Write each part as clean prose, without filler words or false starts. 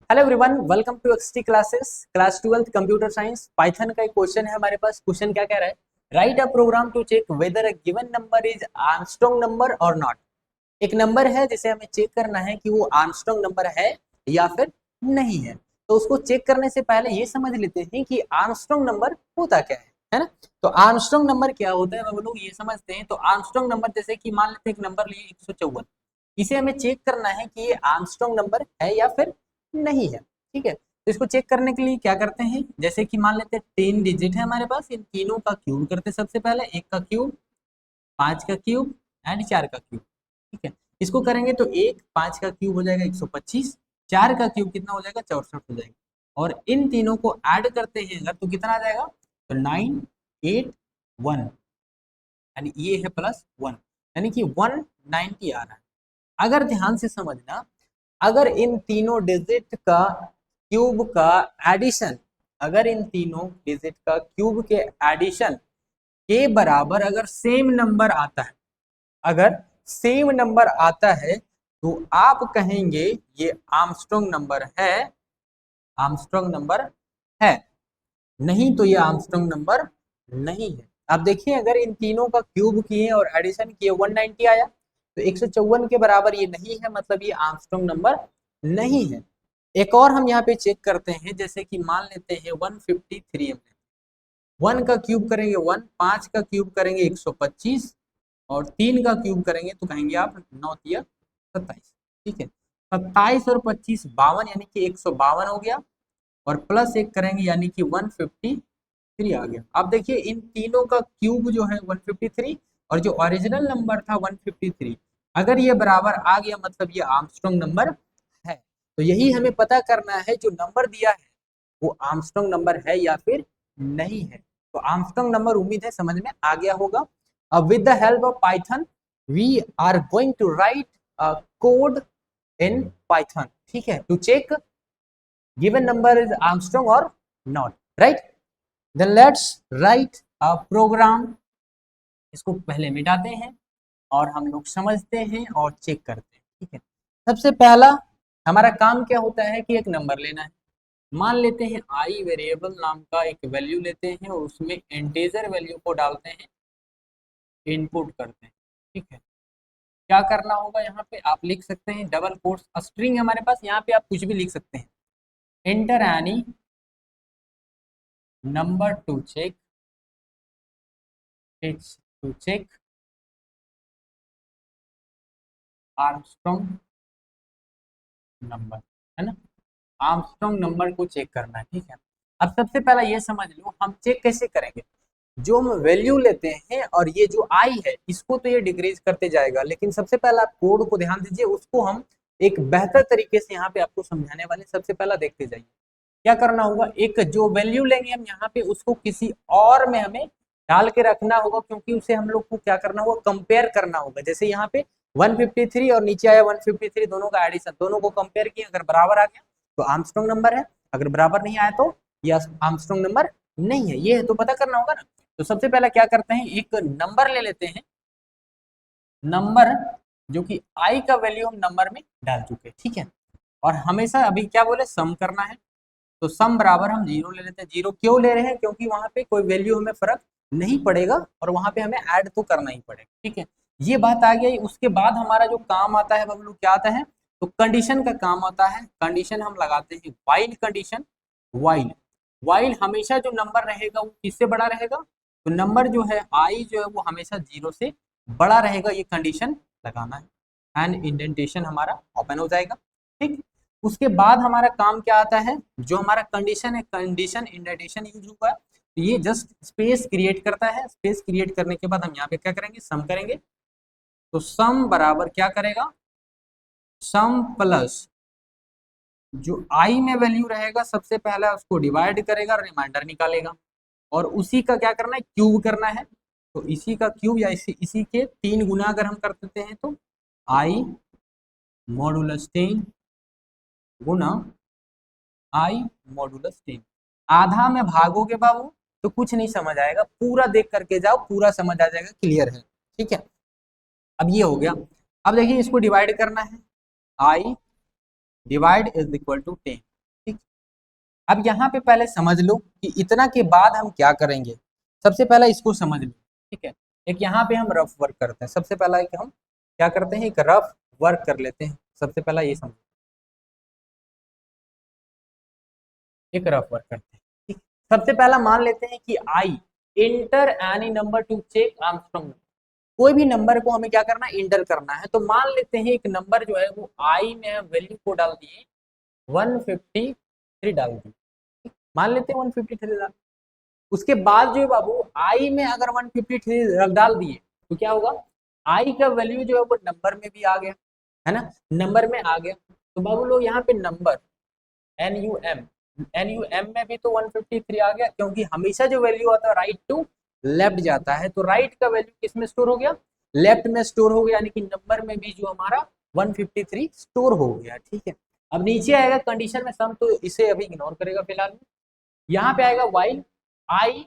Hello everyone, welcome to XT classes class 12th computer science. Python का एक question है हमारे पास। क्वेश्चन क्या कह रहा है? Write a program to check whether a given number is Armstrong number और नॉट। एक नंबर है जिसे हमें चेक करना है कि वो आर्मस्ट्रांग नंबर है या फिर नहीं है। तो उसको चेक करने से पहले ये समझ लेते हैं कि आर्मस्ट्रांग नंबर होता क्या है ना। तो आर्मस्ट्रांग नंबर क्या होता है हम लोग ये समझते हैं। तो आर्मस्ट्रांग नंबर जैसे कि मान लेते हैं एक नंबर लिए 154, इसे हमें चेक करना है कि ये आर्मस्ट्रांग नंबर है या फिर नहीं है। ठीक है, तो इसको चेक करने के लिए क्या करते हैं, जैसे कि मान लेते हैं 10 डिजिट है हमारे पास, इन तीनों का क्यूब करते हैं। सबसे पहले एक का क्यूब, 5 का क्यूब एंड 4 का क्यूब। ठीक है, इसको करेंगे तो एक 5 का क्यूब हो जाएगा 125, 4 का क्यूब कितना हो जाएगा 64 हो जाएगा। और इन तीनों को ऐड करते हैं अगर तो कितना आ जाएगा, तो 981 यानी ये है प्लस 1, यानी कि 190 आ रहा है। अगर ध्यान से समझना, अगर इन तीनों डिजिट का क्यूब का एडिशन, अगर इन तीनों डिजिट का क्यूब के एडिशन के बराबर अगर सेम नंबर आता है, अगर सेम नंबर आता है तो आप कहेंगे ये आर्मस्ट्रांग नंबर है, आर्मस्ट्रांग नंबर है। नहीं तो ये आर्मस्ट्रांग नंबर नहीं है। आप देखिए, अगर इन तीनों का क्यूब किए और एडिशन किए 190 आया, तो 154 के बराबर ये नहीं है, मतलब ये आर्मस्ट्रांग नंबर नहीं है। एक और हम यहाँ पे चेक करते हैं, जैसे कि मान लेते हैं 153 में 1 का क्यूब करेंगे 1, 5 का क्यूब करेंगे 125 और 3 का क्यूब करेंगे तो कहेंगे आप 9 तिया 27। ठीक है, 27 और 25 52, यानी कि 152 हो गया, और प्लस एक करेंगे यानी कि 153 आ गया। अब देखिए इन तीनों का क्यूब जो है 153 और जो ओरिजिनल नंबर था 153, अगर ये बराबर आ गया मतलब ये आर्मस्ट्रांग नंबर है। तो यही हमें पता करना है, जो नंबर दिया है वो आर्मस्ट्रांग नंबर है या फिर नहीं है। तो आर्मस्ट्रांग नंबर उम्मीद है समझ में आ गया होगा। अब with the help of Python we are going to write a code in Python, ठीक है, to check given number is Armstrong or not, right? Then let's write a program। इसको पहले मिटाते हैं और हम लोग समझते हैं और चेक करते हैं। ठीक है, सबसे पहला हमारा काम क्या होता है कि एक नंबर लेना है। मान लेते हैं आई वेरिएबल नाम का एक वैल्यू लेते हैं और उसमें इंटीजर वैल्यू को डालते हैं, इनपुट करते हैं। ठीक है, क्या करना होगा, यहाँ पे आप लिख सकते हैं डबल कोट्स स्ट्रिंग हमारे पास, यहाँ पे आप कुछ भी लिख सकते हैं। Enter any number to check, it's to check Armstrong number, है ना। आर्मस्ट्रांग नंबर को चेक करना है। ठीक है, अब सबसे पहला ये समझ लो हम चेक कैसे करेंगे। जो हम वैल्यू लेते हैं और ये जो आई है इसको तो ये डिक्रीज करते जाएगा, लेकिन सबसे पहला आप कोड को ध्यान दीजिए, उसको हम एक बेहतर तरीके से यहाँ पे आपको समझाने वाले। सबसे पहला देखते जाइए क्या करना होगा, एक जो वैल्यू लेंगे हम यहाँ पे उसको किसी और में हमें डाल के रखना होगा, क्योंकि उसे हम लोग को क्या करना होगा, कंपेयर करना होगा। जैसे यहाँ पे 153 और नीचे आया 153, दोनों का एडिशन, दोनों को कंपेयर किया, अगर बराबर आ गया तो आर्मस्ट्रांग नंबर है, अगर बराबर नहीं आया तो यह आर्मस्ट्रांग नंबर नहीं है। ये है तो पता करना होगा ना। तो सबसे पहला क्या करते हैं, एक नंबर ले लेते हैं, नंबर जो कि आई का वैल्यू हम नंबर में डाल चुके हैं। ठीक है, और हमेशा अभी क्या बोले, सम करना है। तो सम बराबर हम 0 ले लेते हैं। 0 क्यों ले रहे हैं, क्योंकि वहां पे कोई वैल्यू हमें फर्क नहीं पड़ेगा और वहां पे हमें ऐड तो करना ही पड़ेगा। ठीक है, ये बात आ गई। उसके बाद हमारा जो काम आता है हम लोग क्या आता है, तो कंडीशन का काम आता है। कंडीशन हम लगाते हैं वाइल कंडीशन। वाइल वाइल हमेशा जो नंबर रहेगा वो किससे बड़ा रहेगा, तो नंबर जो है आई जो है वो हमेशा 0 से बड़ा रहेगा, ये कंडीशन लगाना है। एंड इंडेंटेशन हमारा ओपन हो जाएगा। ठीक, उसके बाद हमारा काम क्या आता है, जो हमारा कंडीशन है, कंडीशन इंडेंटेशन यूज हुआ है, तो ये जस्ट स्पेस क्रिएट करता है। स्पेस क्रिएट करने के बाद हम यहाँ पे क्या करेंगे, सम करेंगे। तो सम बराबर क्या करेगा, सम प्लस जो आई में वैल्यू रहेगा सबसे पहला उसको डिवाइड करेगा, रिमाइंडर निकालेगा, और उसी का क्या करना है, क्यूब करना है। तो इसी का क्यूब या इसी के 3 गुना अगर हम कर देते हैं तो आई मॉडुलस 10 गुना आई मॉडुलस 10। आधा में भागोगे बाबू तो कुछ नहीं समझ आएगा, पूरा देख करके जाओ, पूरा समझ आ जाएगा, क्लियर है। ठीक है, अब ये हो गया। अब देखिए इसको डिवाइड करना है, I divide is equal to 10। अब यहाँ पे पहले समझ लो कि इतना के बाद हम क्या करेंगे। सबसे पहला इसको समझ लो, ठीक है। एक यहाँ पे हम रफ वर्क करते हैं। सबसे पहला एक हम क्या करते हैं, एक रफ वर्क कर लेते हैं। सबसे पहला ये समझो, एक रफ वर्क करते हैं, ठीक। सबसे पहला मान लेते हैं कि I enter any number to check Armstrong. कोई भी नंबर को हमें क्या करना है, इंटर करना है। तो मान लेते हैं एक नंबर जो है वो आई में वैल्यू को डाल दिए 153 डाल दिए, मान लेते हैं 153 डाल। उसके बाद जो है बाबू आई में अगर 153 डाल दिए तो क्या होगा, आई का वैल्यू जो है वो नंबर में भी आ गया, है ना, नंबर में आ गया। तो बाबू लोग यहाँ पे नंबर एन यू एम में भी तो 153 आ गया, क्योंकि हमेशा जो वैल्यू आता है राइट टू लेफ्ट जाता है। तो राइट का वैल्यू किस में स्टोर हो गया, लेफ्ट में स्टोर हो गया, यानी कि नंबर में भी जो हमारा 153 स्टोर हो गया, ठीक है। अब नीचे आएगा कंडीशन में सम, तो इसे अभी इग्नोर करेगा फिलहाल में। यहाँ पे आएगा while I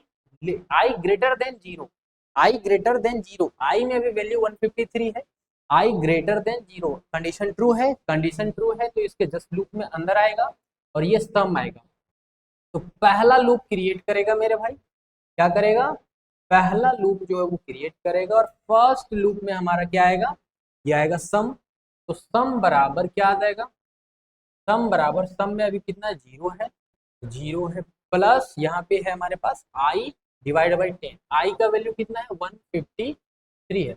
I greater than zero, I greater than zero, I में भी वैल्यू 153 है, I greater than zero, condition true है, कंडीशन ट्रू है तो इसके जस्ट लूप में अंदर आएगा और ये सम आएगा। तो पहला लूप क्रिएट करेगा मेरे भाई, क्या करेगा, पहला लूप जो है वो क्रिएट करेगा और फर्स्ट लूप में हमारा क्या आएगा, ये आएगा सम। तो सम बराबर क्या आ जाएगा, सम बराबर, सम में अभी कितना जीरो है, जीरो है, प्लस यहाँ पे है हमारे पास आई डिवाइड बाई 10, आई का वैल्यू कितना है 153 है,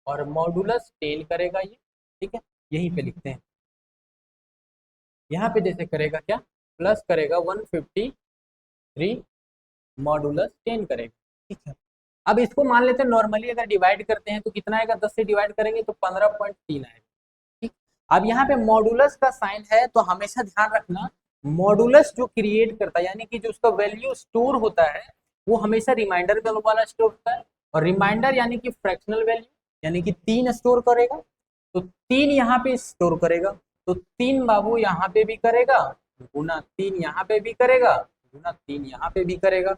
और मॉडुलस 10 करेगा ये, ठीक है। यहीं पे लिखते हैं, यहाँ पे जैसे करेगा क्या, प्लस करेगा 153 मॉडुलस 10 करेगा, ठीक है। अब इसको मान लेते हैं नॉर्मली अगर डिवाइड करते हैं तो कितना आएगा, 10 से डिवाइड करेंगे तो 15.3 आएगा, ठीक। अब यहाँ पे मॉडुलस का साइन है तो हमेशा ध्यान रखना, मॉडुलस जो क्रिएट करता है यानी कि जो उसका वैल्यू स्टोर होता है वो हमेशा रिमाइंडर वाला स्टोर होता है, और रिमाइंडर यानी कि फ्रैक्शनल वैल्यू यानी कि 3 स्टोर करेगा। तो 3 यहाँ पे स्टोर करेगा, तो 3 बाबू यहाँ पे भी करेगा, गुना 3 यहाँ पे भी करेगा, गुना 3 यहाँ पे भी करेगा।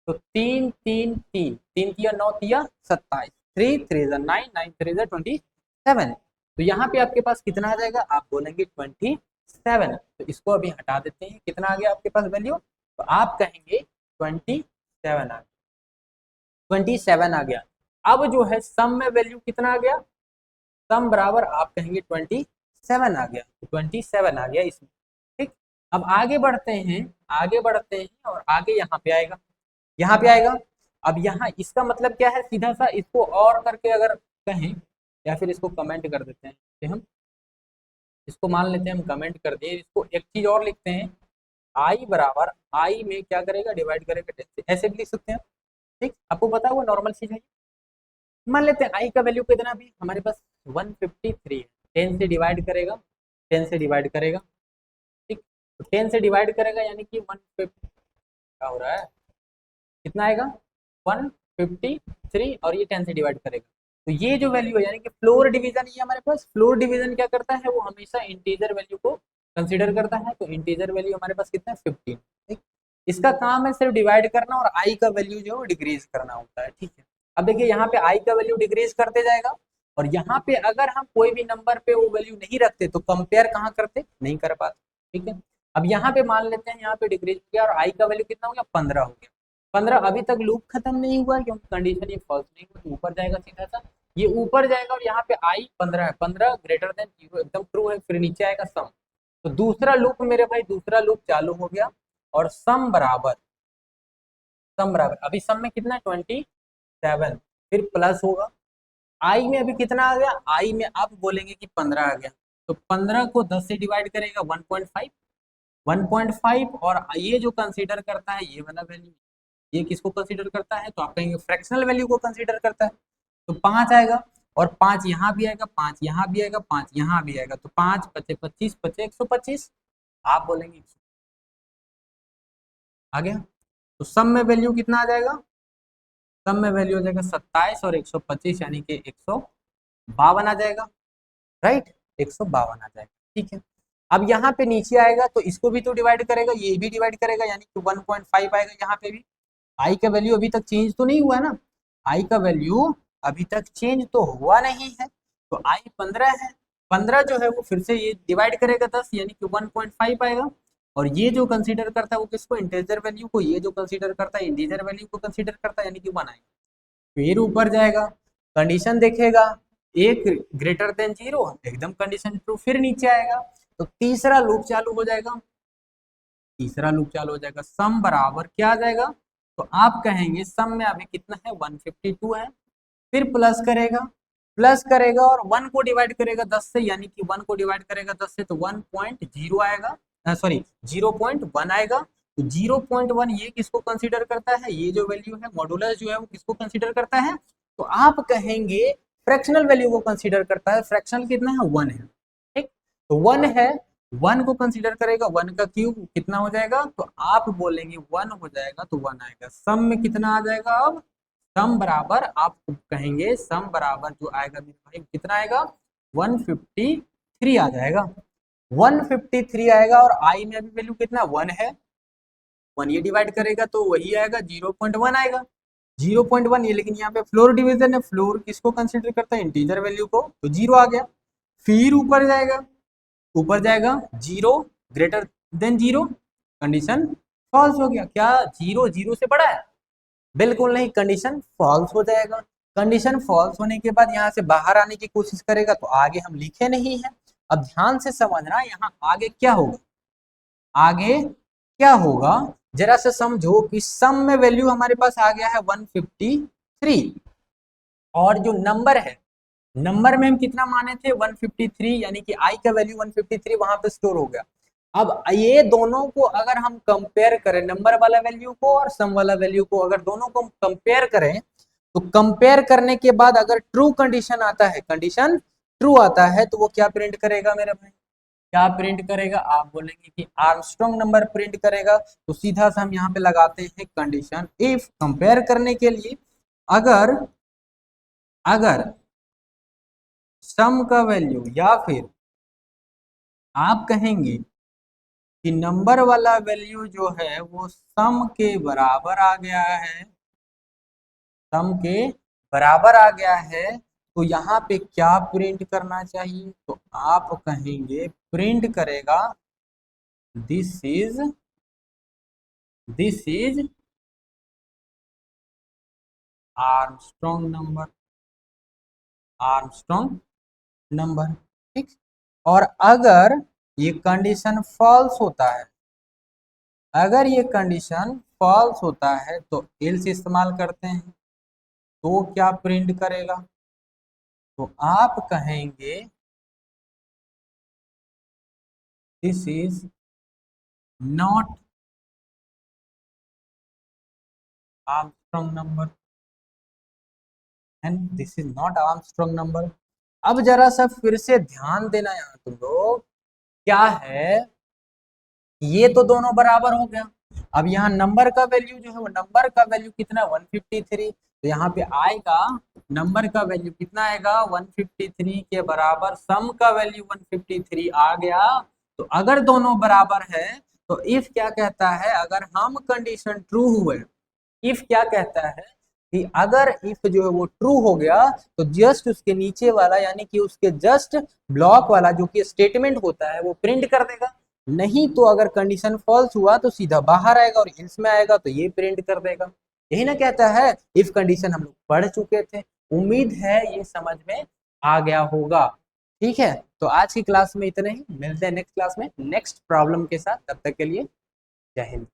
तो 3 3 3 3 तिया 9 तिया 27, 3 3 9 9 3 27। तो यहाँ पे आपके पास कितना आ जाएगा, आप बोलेंगे 27। तो इसको अभी हटा देते हैं, कितना आ गया आपके पास वैल्यू, तो आप कहेंगे 27 आ गया, 27 आ गया। अब जो है सम में वैल्यू कितना आ गया, सम बराबर आप कहेंगे 27 आ गया, तो 27 आ गया इसमें, ठीक। अब आगे बढ़ते हैं, आगे बढ़ते हैं और आगे यहाँ पे आएगा, यहाँ पे आएगा। अब यहाँ इसका मतलब क्या है, सीधा सा इसको और करके अगर कहें या फिर इसको कमेंट कर देते हैं, तो हम इसको मान लेते हैं, हम कमेंट कर दिए, इसको एक चीज और लिखते हैं, आई बराबर आई में क्या करेगा, डिवाइड करेगा 10 से, ऐसे भी लिख सकते हैं, ठीक। आपको पता है वो नॉर्मल चीज है। मान लेते हैं आई का वैल्यू कितना भी हमारे पास 153 है, 10 से डिवाइड करेगा, 10 से डिवाइड करेगा, ठीक। तो 10 से डिवाइड करेगा यानी कि 150 क्या हो रहा है, कितना आएगा 153, और ये 10 से डिवाइड करेगा। तो ये जो वैल्यू है यानी कि फ्लोर डिवीजन, ये हमारे पास फ्लोर डिवीजन क्या करता है, वो हमेशा इंटीजर वैल्यू को कंसीडर करता है। तो इंटीजर वैल्यू हमारे पास कितना है 15, ठीक। इसका काम है सिर्फ डिवाइड करना और आई का वैल्यू जो है डिक्रीज करना होता है, ठीक है। अब देखिए यहाँ पे आई का वैल्यू डिक्रीज करते जाएगा, और यहाँ पे अगर हम कोई भी नंबर पे वो वैल्यू नहीं रखते तो कंपेयर कहाँ करते, नहीं कर पाते, ठीक है। अब यहाँ पे मान लेते हैं यहाँ पे डिक्रीज हो गया और आई का वैल्यू कितना हो गया 15 हो गया, 15 अभी तक लूप खत्म नहीं हुआ है क्योंकि कंडीशन ये फॉल्स नहीं हुआ, तो ऊपर जाएगा सीधा सा, ये ऊपर जाएगा और यहाँ पे आई 15 है, 15 ग्रेटर देन 0 एकदम ट्रू है, फिर नीचे आएगा सम। तो दूसरा लूप मेरे भाई, दूसरा लूप चालू हो गया और सम बराबर, सम बराबर अभी सम में कितना है 27, फिर प्लस होगा, आई में अभी कितना आ गया, आई में आप बोलेंगे कि 15 आ गया, तो 15 को 10 से डिवाइड करेगा 1.5, 1.5, और ये जो कंसीडर करता है ये वाला वैल्यू, ये किसको कंसीडर करता है, तो आप कहेंगे फ्रैक्शनल वैल्यू को कंसीडर करता है। तो 5 आएगा, और 5 यहाँ भी आएगा, 5 यहाँ भी आएगा, 5 यहाँ भी आएगा, तो 5 पचे 25 पचे 125, आप बोलेंगे 100 आ गया। तो सम में वैल्यू कितना आ जाएगा, सम में वैल्यू हो जाएगा 27 और 125 यानी कि 152 आ जाएगा, राइट, 152 आ जाएगा, ठीक है। अब यहाँ पे नीचे आएगा तो इसको भी तो डिवाइड करेगा, ये भी डिवाइड करेगा, यानी कि 1.5 आएगा यहाँ पे भी। आई का वैल्यू अभी तक चेंज तो नहीं हुआ है ना, आई का वैल्यू अभी तक चेंज तो हुआ नहीं है, तो आई 15 है, 15 जो है वो फिर से ये डिवाइड करेगा 10 यानी कि 1.5 आएगा, और ये जो कंसीडर करता है वो किसको, इंटीजर वैल्यू को, ये जो कंसीडर करता है इंटीजर वैल्यू को कंसीडर करता है, यानी कि 1 आएगा। फिर ऊपर जाएगा, कंडीशन देखेगा, एक ग्रेटर देन 0, एकदम कंडीशन ट्रू, फिर नीचे आएगा तो तीसरा लूप चालू हो जाएगा, तीसरा लूप चालू हो जाएगा, सम बराबर क्या आ जाएगा, तो आप कहेंगे सम में अभी कितना है 152 है, फिर प्लस करेगा और 1 को डिवाइड करेगा 10 से, यानी कि 1 को डिवाइड करेगा 10 से तो 1.0 आएगा, सॉरी 0.1 आएगा। तो 0.1 ये किसको कंसीडर करता है, ये जो वैल्यू है मॉडुलस जो है वो किसको कंसीडर करता है, तो आप कहेंगे फ्रैक्शनल वैल्यू को कंसीडर करता है। फ्रैक्शनल कितना है, 1 है, ठीक, तो 1 है, 1 को कंसीडर करेगा, 1 का क्यूब कितना हो जाएगा, तो आप बोलेंगे 1 हो जाएगा तो 1 आएगा। सम में कितना आ जाएगा, अब सम बराबर आप कहेंगे सम बराबर जो आएगा मेरे भाई कितना आएगा, 153 आ जाएगा, 153 आएगा। और आई में अभी वैल्यू कितना 1 है, 1 ये डिवाइड करेगा तो वही आएगा 0.1 आएगा, 0.1 ये, लेकिन यहाँ पे फ्लोर डिवीजन है, फ्लोर किसको कंसीडर करता है, इंटीजर वैल्यू को, तो 0 आ गया। फिर ऊपर जाएगा 0 ग्रेटर देन 0, कंडीशन फॉल्स हो गया, क्या 0 0 से बड़ा है, बिल्कुल नहीं, कंडीशन फॉल्स हो जाएगा। कंडीशन फॉल्स होने के बाद यहाँ से बाहर आने की कोशिश करेगा तो आगे हम लिखे नहीं है। अब ध्यान से समझना यहाँ आगे क्या होगा, आगे क्या होगा जरा से समझो कि सम में वैल्यू हमारे पास आ गया है 153, और जो नंबर है, नंबर में हम कितना माने थे 153, यानी कि आई का वैल्यू 153 वहां पे स्टोर हो गया। अब ये दोनों को अगर हम कंपेयर करें, नंबर वाला वैल्यू को और सम वाला वैल्यू को, अगर दोनों को कंपेयर करें तो कंपेयर करने के बाद अगर ट्रू कंडीशन आता है, कंडीशन ट्रू आता है तो वो क्या प्रिंट करेगा मेरे भाई, क्या प्रिंट करेगा, आप बोलेंगे कि आर्मस्ट्रांग नंबर प्रिंट करेगा। तो सीधा सा हम यहाँ पे लगाते हैं कंडीशन इफ, कंपेयर करने के लिए अगर अगर सम का वैल्यू, या फिर आप कहेंगे कि नंबर वाला वैल्यू जो है वो सम के बराबर आ गया है, सम के बराबर आ गया है, तो यहाँ पे क्या प्रिंट करना चाहिए, तो आप कहेंगे प्रिंट करेगा this is Armstrong number, Armstrong number, ठीक। और अगर ये कंडीशन फॉल्स होता है, अगर ये कंडीशन फॉल्स होता है तो एल्स इस्तेमाल करते हैं, तो क्या प्रिंट करेगा, तो आप कहेंगे this is not Armstrong number and this is not Armstrong number. अब जरा सा फिर से ध्यान देना यहाँ तुम लोग, क्या है, ये तो दोनों बराबर हो गया। अब यहाँ नंबर का वैल्यू जो है वो, नंबर का वैल्यू कितना 153, तो यहाँ पे आएगा नंबर का वैल्यू कितना आएगा 153 के बराबर, सम का वैल्यू 153 आ गया। तो अगर दोनों बराबर है तो इफ क्या कहता है, अगर हम कंडीशन ट्रू हुए, इफ क्या कहता है कि अगर इफ जो है वो ट्रू हो गया तो जस्ट उसके नीचे वाला, यानी कि उसके जस्ट ब्लॉक वाला जो कि स्टेटमेंट होता है वो प्रिंट कर देगा। नहीं तो अगर कंडीशन फॉल्स हुआ तो सीधा बाहर आएगा और इल्स में आएगा तो ये प्रिंट कर देगा। यही ना कहता है इफ कंडीशन, हम लोग पढ़ चुके थे, उम्मीद है ये समझ में आ गया होगा। ठीक है, तो आज की क्लास में इतने ही, मिलते हैं नेक्स्ट क्लास में नेक्स्ट प्रॉब्लम के साथ, तब तक के लिए जय हिंद।